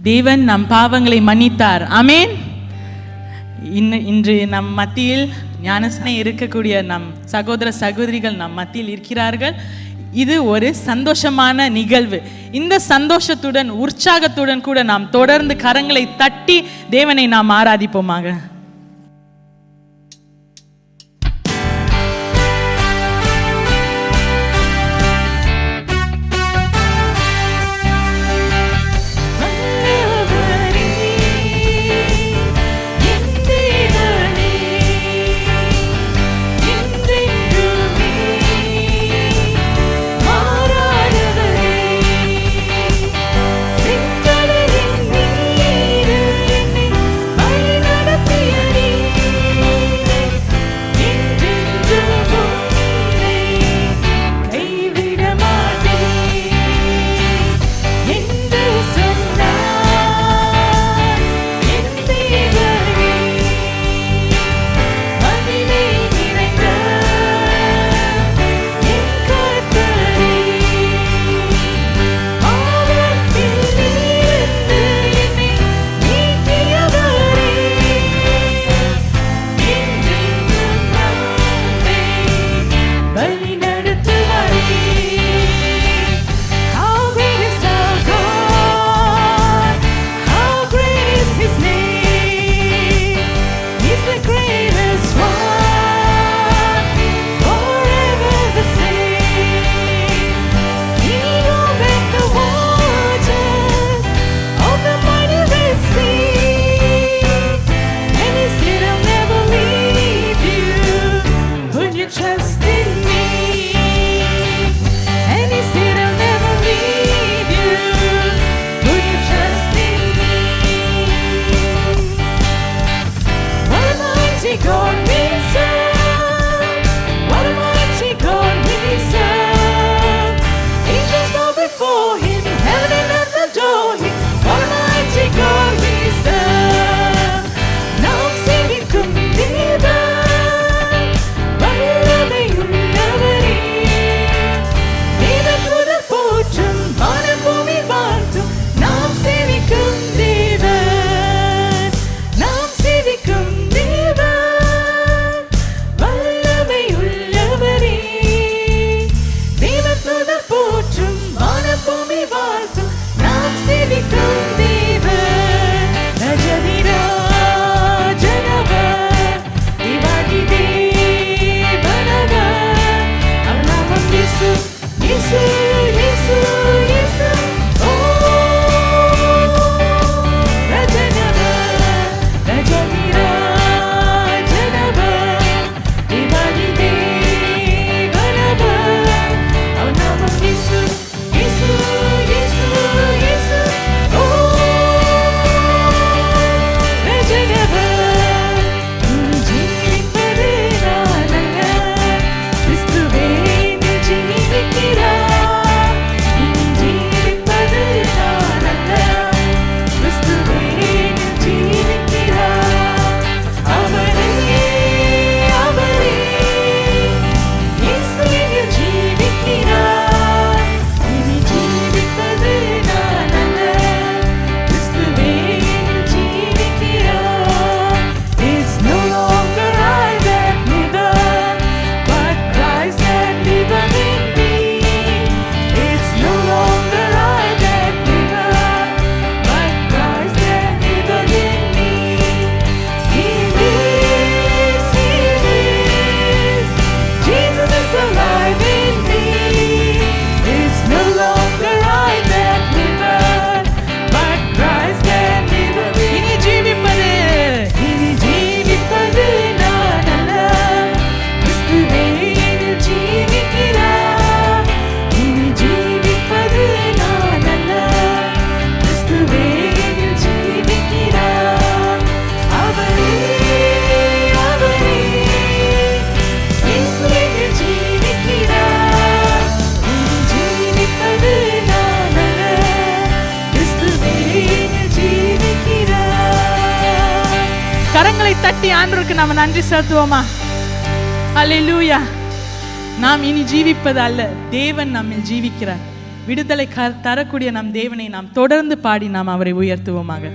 தேவன் நம் பாவங்களை மன்னித்தார். ஆமென். இன்று நம் மத்தியில் ஞானஸ்நானம் இருக்கக்கூடிய நம் சகோதர சகோதரிகள் நம் மத்தியில் இருக்கிறார்கள். இது ஒரு சந்தோஷமான நிகழ்வு. இந்த சந்தோஷத்துடன் உற்சாகத்துடன் கூட நாம் தொடர்ந்து கரங்களை தட்டி தேவனை நாம் ஆராதிப்போமாக. கரங்களை தட்டி ஆண்டவருக்கு நாம நன்றி செலுத்துவோமா? அல்லேலூயா. நாம் இனி ஜீவிப்பது அல்ல, தேவன் நம்மில் ஜீவிக்கிறார். விடுதலை தரக்கூடிய நம் தேவனை நாம் தொடர்ந்து பாடி நாம் அவரை உயர்த்துவோமாக.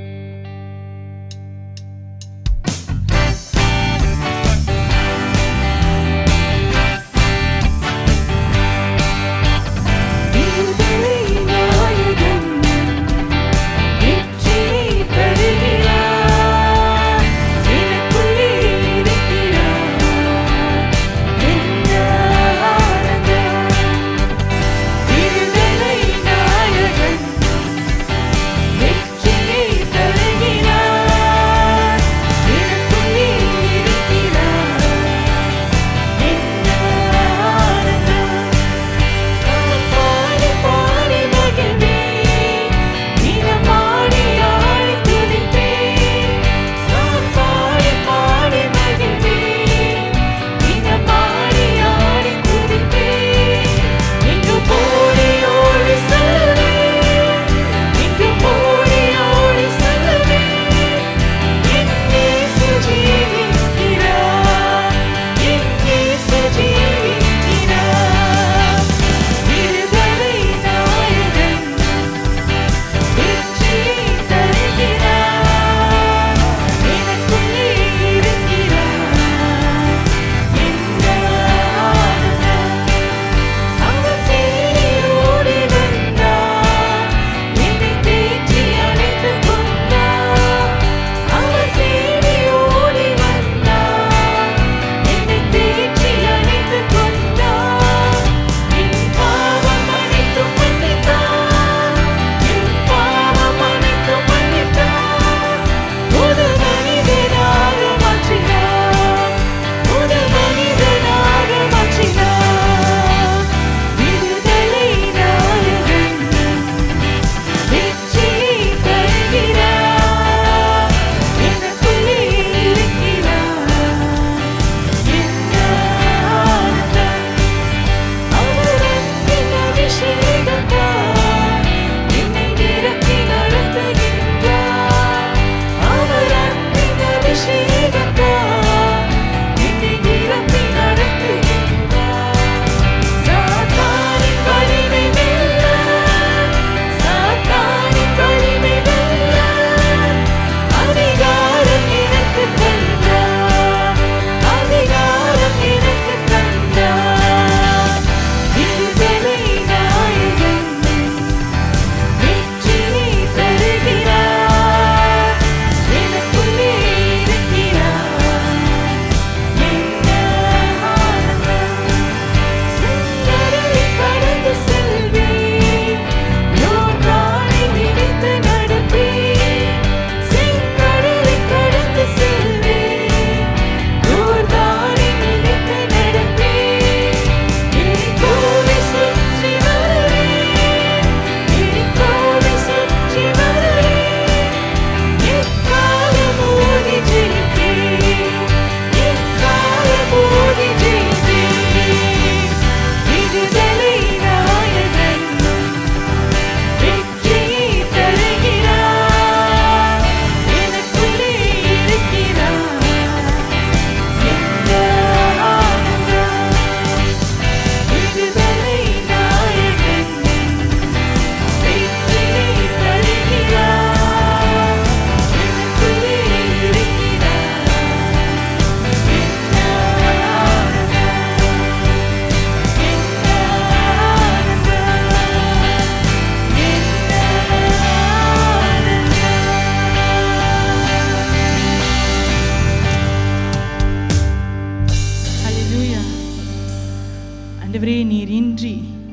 ஆண்டவரே, நீர் இன்றி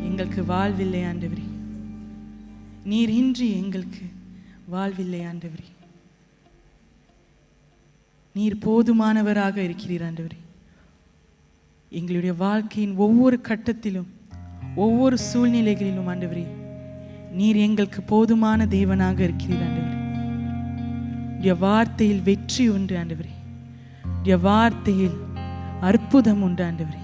எங்களுக்கு வாழ்வில்லை ஆண்டவரே, நீர் இன்றி எங்களுக்கு வாழ்வில்லை ஆண்டவரே. நீர் போதுமானவராக இருக்கிறீர் ஆண்டவரே. எங்களுடைய வாழ்க்கையின் ஒவ்வொரு கட்டத்திலும் ஒவ்வொரு சூழ்நிலைகளிலும் ஆண்டவரே, நீர் எங்களுக்கு போதுமான தேவனாக இருக்கிறீர் ஆண்டவரே. உடைய வார்த்தையில் வெற்றி உண்டு ஆண்டவரே, உடைய வார்த்தையில் அற்புதம் உண்டு ஆண்டவரே.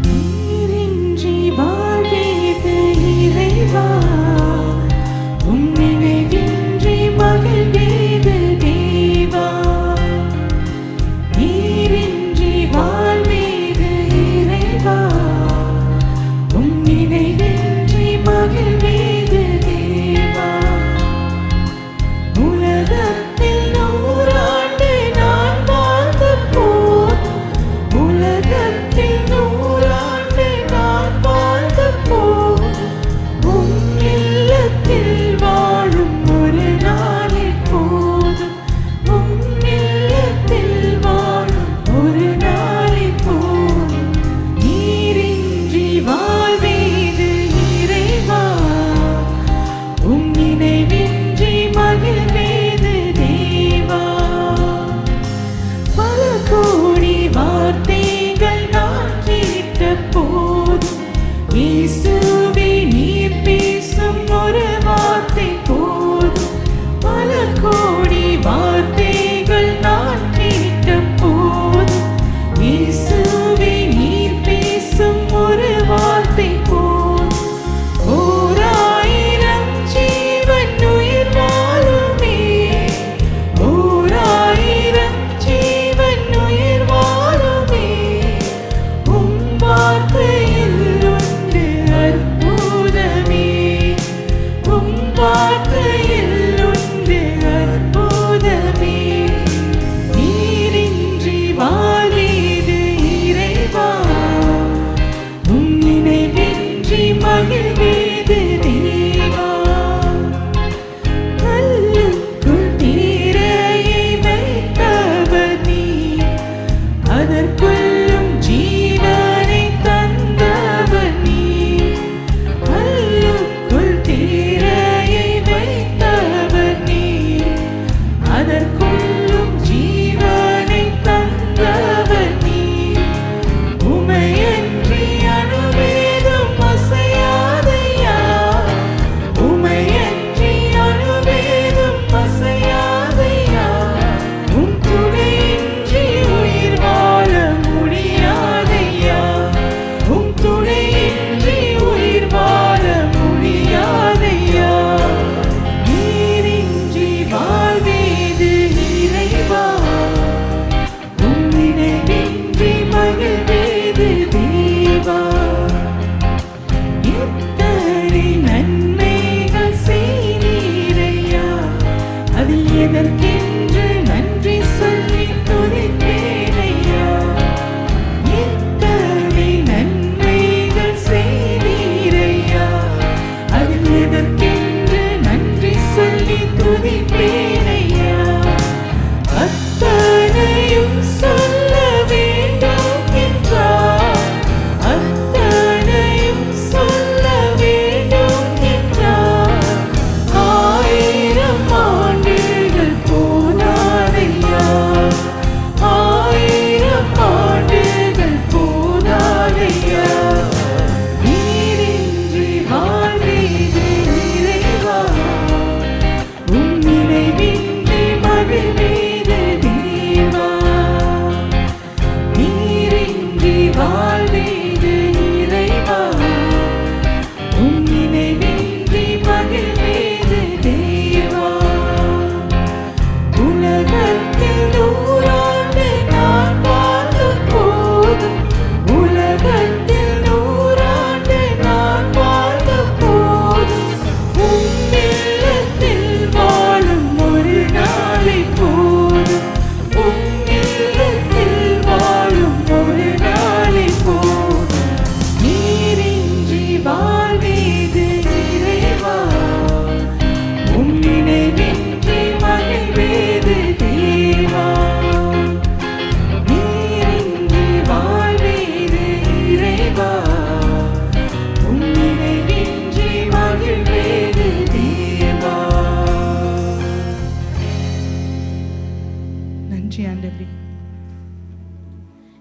நீரின்றி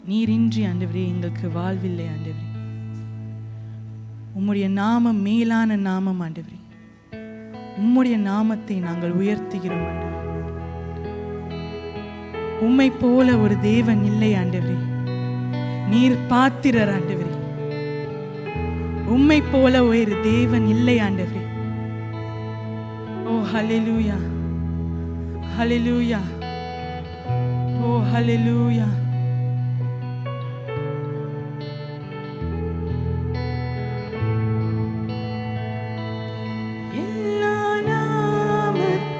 நீரின்றி ஆண்டவரே எங்களுக்கு வாழ்வில்லை ஆண்டவரே. உம்முடைய நாமம் மேலான நாமம் ஆண்டவரே. உம்முடைய நாமத்தை நாங்கள் உயர்த்துகிறோம் ஆண்டவரே. உம்மை போல ஒரு தேவன் இல்லை ஆண்டவரே. நீர் பாத்திரர் ஆண்டவரே. உம்மை போல ஒரு தேவன் இல்லை ஆண்டவரே. ஓ ஹல்லேலூயா, ஹல்லேலூயா, ஓ ஹல்லேலூயா. எல்லா நாமத்திற்கும்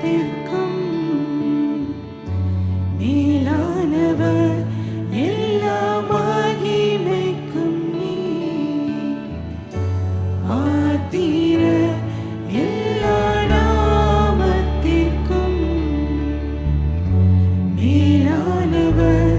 மேலானவர், எல்லா மகிமைக்கும் நீர் பாத்திரர். எல்லா நாமத்திற்கும் மேலானவர்,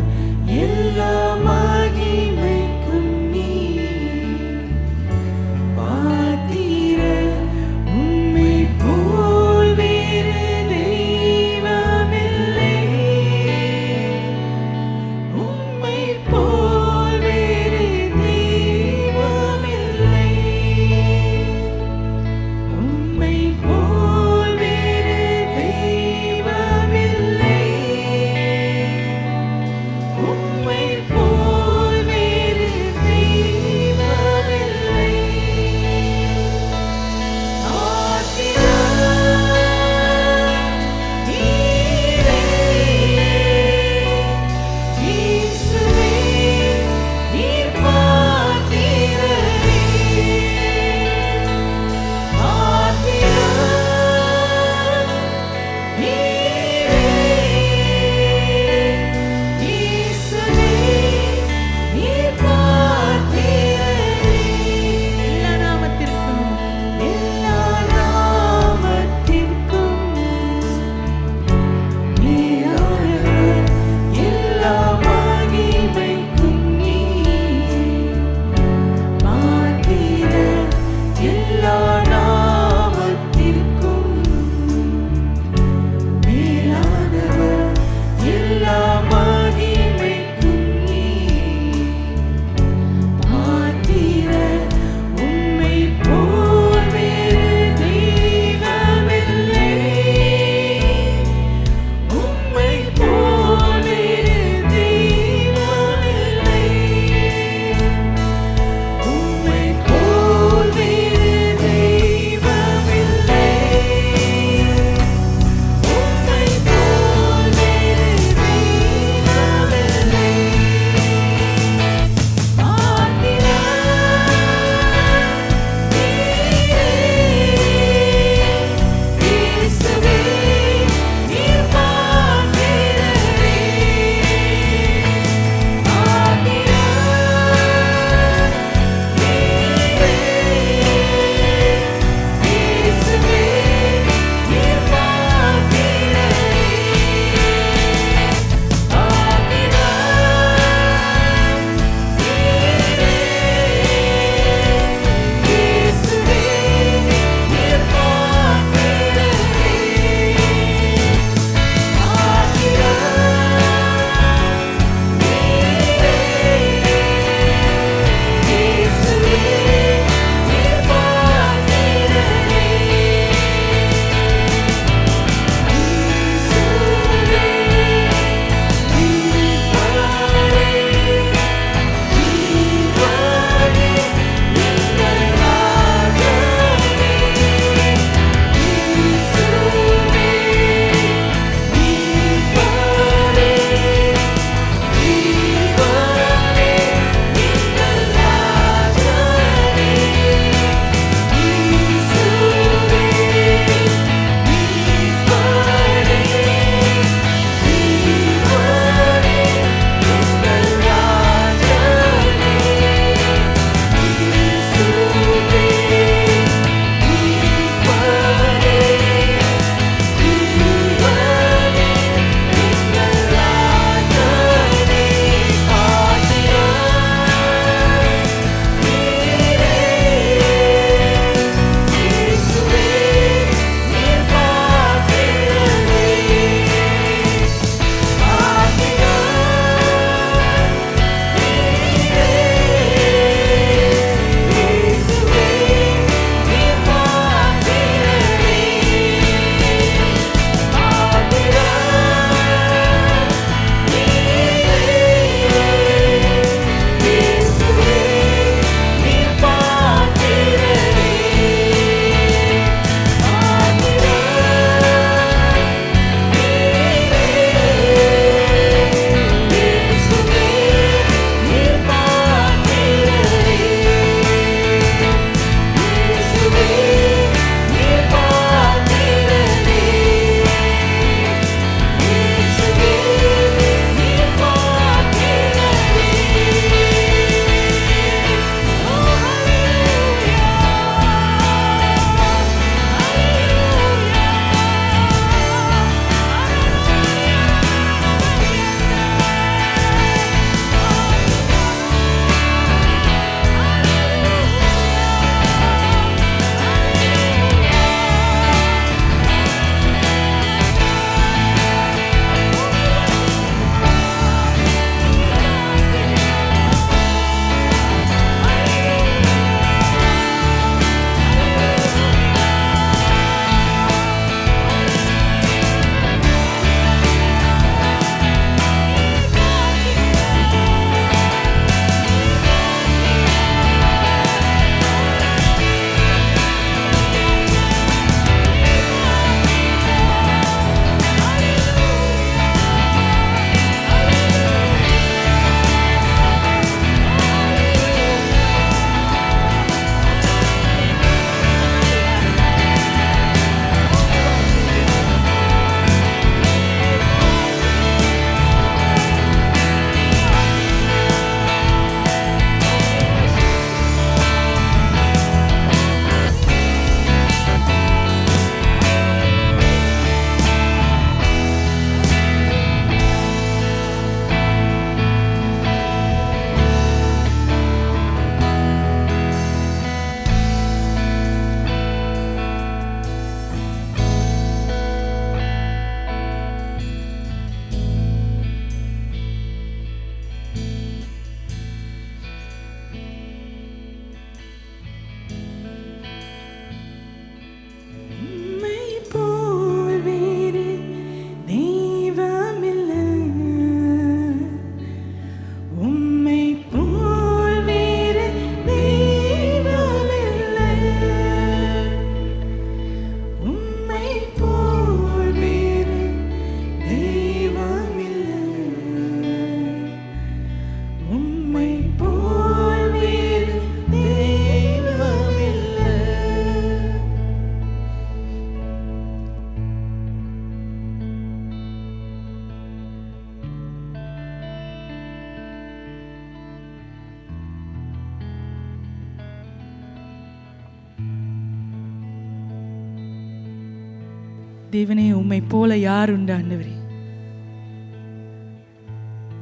தேவனே, உம்மை போல யார் உண்டு ஆண்டவரே?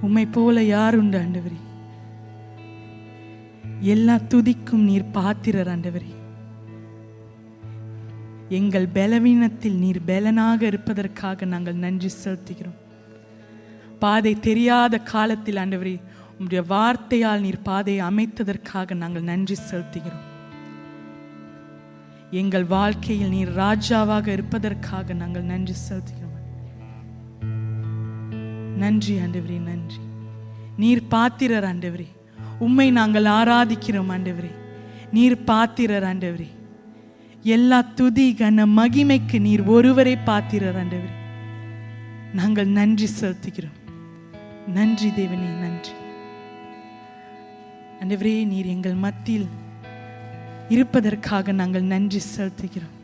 உம்மை போல யார் உண்டு ஆண்டவரே? எல்லா துதிக்கும் நீர் பாத்திரர் ஆண்டவரே. எங்கள் பலவீனத்தில் நீர் பலனாக இருப்பதற்காக நாங்கள் நன்றி செலுத்துகிறோம். பாதை தெரியாத காலத்தில் ஆண்டவரே, உம்முடைய வார்த்தையால் நீர் பாதையை அமைத்ததற்காக நாங்கள் நன்றி செலுத்துகிறோம். எங்கள் வாழ்க்கையில் நீர் ராஜாவாக இருப்பதற்காக நாங்கள் நன்றி செலுத்துகிறோம். நன்றி ஆண்டவரே, நன்றி. நீர் பாத்திரர் ஆண்டவரே. உம்மை நாங்கள் ஆராதிக்கிறோம் ஆண்டவரே. நீர் பாத்திரர் ஆண்டவரே. எல்லா துதி கன மகிமைக்கு நீர் ஒருவரே பாத்திரர் ஆண்டவரே. நாங்கள் நன்றி செலுத்துகிறோம். நன்றி தேவனே, நன்றி ஆண்டவரே. நீர் எங்கள் மத்தியில் இருப்பதற்காக நாங்கள் நன்றி செலுத்துகிறோம்.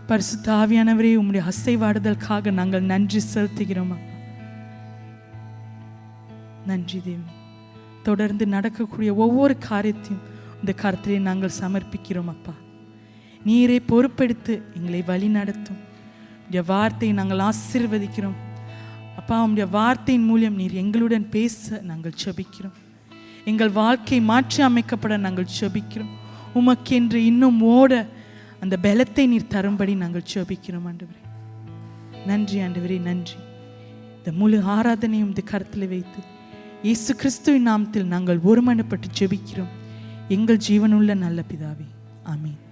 பரிசுத்த ஆவியானவரே, உம்முடைய அசைவாடுதலுக்காக நாங்கள் நன்றி செலுத்துகிறோம் அப்பா. நன்றி தேவனே. தொடர்ந்து நடக்கக்கூடிய ஒவ்வொரு காரியத்தையும் இந்த கருத்திலே நாங்கள் சமர்ப்பிக்கிறோம் அப்பா. நீரை பொறுப்பெடுத்து எங்களை வழி நடத்தும். உடைய வார்த்தையை நாங்கள் ஆசீர்வதிக்கிறோம் அப்பா. உடைய வார்த்தையின் மூலம் நீர் எங்களுடன் பேச நாங்கள் செபிக்கிறோம். எங்கள் வாழ்க்கை மாற்றி அமைக்கப்பட நாங்கள் செபிக்கிறோம். உமக்கென்று இன்னும் ஓட அந்த பலத்தை நீர் தரும்படி நாங்கள் செபிக்கிறோம் ஆண்டவரே. நன்றி ஆண்டவரே, நன்றி. இந்த முழு ஆராதனையும் இந்த கருத்தில் வைத்து இயேசு கிறிஸ்துவின் நாமத்தில் நாங்கள் ஒருமனப்பட்டு ஜெபிக்கிறோம் எங்கள் ஜீவனுள்ள நல்ல பிதாவே. ஆமென்.